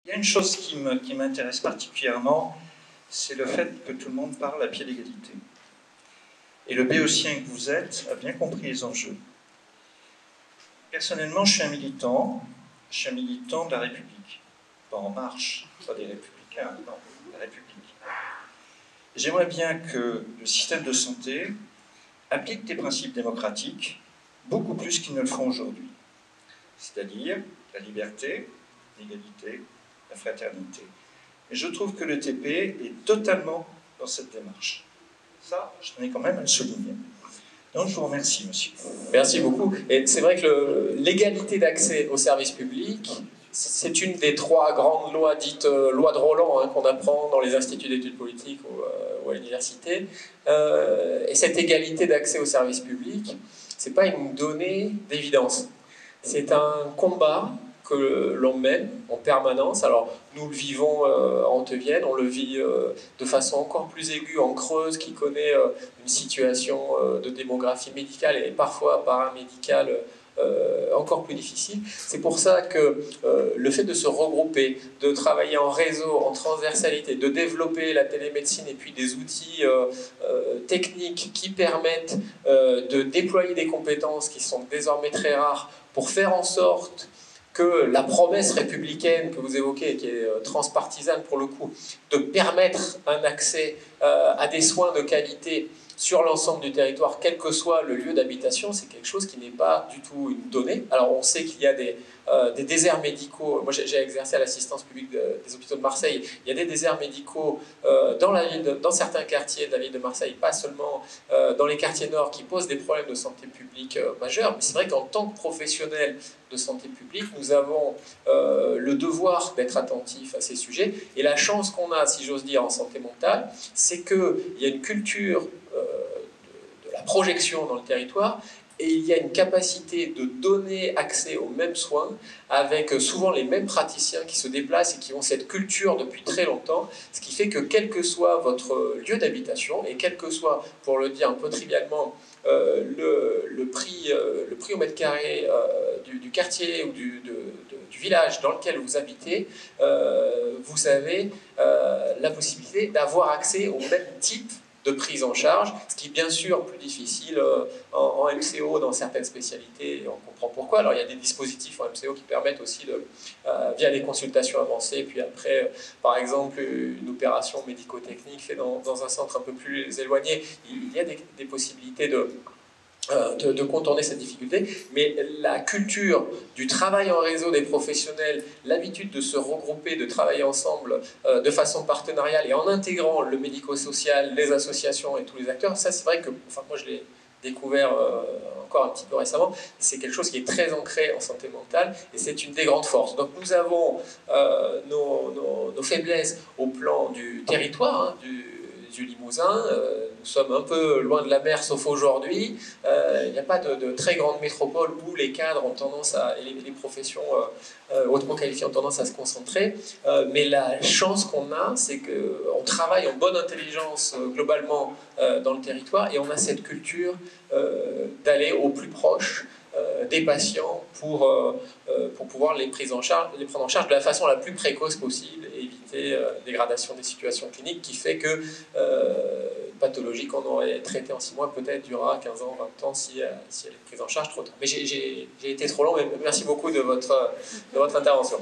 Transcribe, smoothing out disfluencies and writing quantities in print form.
Il y a une chose qui m'intéresse particulièrement, c'est le fait que tout le monde parle à pied d'égalité. Et le béotien que vous êtes a bien compris les enjeux. Personnellement, je suis un militant de la République. Pas En Marche, pas des Républicains, non, la République. J'aimerais bien que le système de santé applique des principes démocratiques beaucoup plus qu'ils ne le font aujourd'hui. C'est-à-dire la liberté, l'égalité, la fraternité. Et je trouve que le TP est totalement dans cette démarche. Ça, je tenais quand même à le souligner. Donc, je vous remercie, monsieur. Merci beaucoup. Et c'est vrai que l'égalité d'accès aux services publics, c'est une des trois grandes lois dites loi de Roland qu'on apprend dans les instituts d'études politiques ou à l'université. Et cette égalité d'accès aux services publics, c'est pas une donnée d'évidence. C'est un combat que l'on mène en permanence. Alors, nous le vivons en Haute-Vienne, on le vit de façon encore plus aiguë en Creuse, qui connaît une situation de démographie médicale et parfois paramédicale encore plus difficile. C'est pour ça que le fait de se regrouper, de travailler en réseau, en transversalité, de développer la télémédecine et puis des outils techniques qui permettent de déployer des compétences qui sont désormais très rares pour faire en sorte que la promesse républicaine que vous évoquez, qui est transpartisane pour le coup, de permettre un accès à des soins de qualité sur l'ensemble du territoire, quel que soit le lieu d'habitation, c'est quelque chose qui n'est pas du tout une donnée. Alors on sait qu'il y a des déserts médicaux. Moi j'ai exercé à l'assistance publique des hôpitaux de Marseille. Il y a des déserts médicaux dans certains quartiers de la ville de Marseille, pas seulement dans les quartiers nord, qui posent des problèmes de santé publique majeurs. Mais c'est vrai qu'en tant que professionnels de santé publique, nous avons le devoir d'être attentifs à ces sujets. Et la chance qu'on a, si j'ose dire, en santé mentale, c'est qu'il y a une culture de la projection dans le territoire, et il y a une capacité de donner accès aux mêmes soins avec souvent les mêmes praticiens qui se déplacent et qui ont cette culture depuis très longtemps, ce qui fait que quel que soit votre lieu d'habitation et quel que soit, pour le dire un peu trivialement, le prix au mètre carré du quartier ou du village dans lequel vous habitez, vous avez la possibilité d'avoir accès au même type de prise en charge, ce qui est bien sûr plus difficile en MCO dans certaines spécialités, et on comprend pourquoi. Alors il y a des dispositifs en MCO qui permettent aussi, via des consultations avancées, puis après, par exemple, une opération médico-technique faite dans un centre un peu plus éloigné, il y a des possibilités de contourner cette difficulté, mais la culture du travail en réseau des professionnels, l'habitude de se regrouper, de travailler ensemble de façon partenariale et en intégrant le médico-social, les associations et tous les acteurs, ça c'est vrai que, enfin moi je l'ai découvert encore un petit peu récemment, c'est quelque chose qui est très ancré en santé mentale et c'est une des grandes forces. Donc nous avons nos faiblesses au plan du territoire, du Limousin. Nous sommes un peu loin de la mer, sauf aujourd'hui. Il n'y a pas de très grande métropole où les cadres ont tendance et les professions hautement qualifiées ont tendance à se concentrer. Mais la chance qu'on a, c'est qu'on travaille en bonne intelligence globalement dans le territoire et on a cette culture d'aller au plus proche des patients pour pouvoir les prendre en charge de la façon la plus précoce possible et éviter dégradation des situations cliniques qui fait que pathologie qu'on aurait traitée en 6 mois peut-être durera 15 ans, 20 ans si elle est prise en charge trop tard. Mais j'ai été trop long, mais merci beaucoup de votre intervention.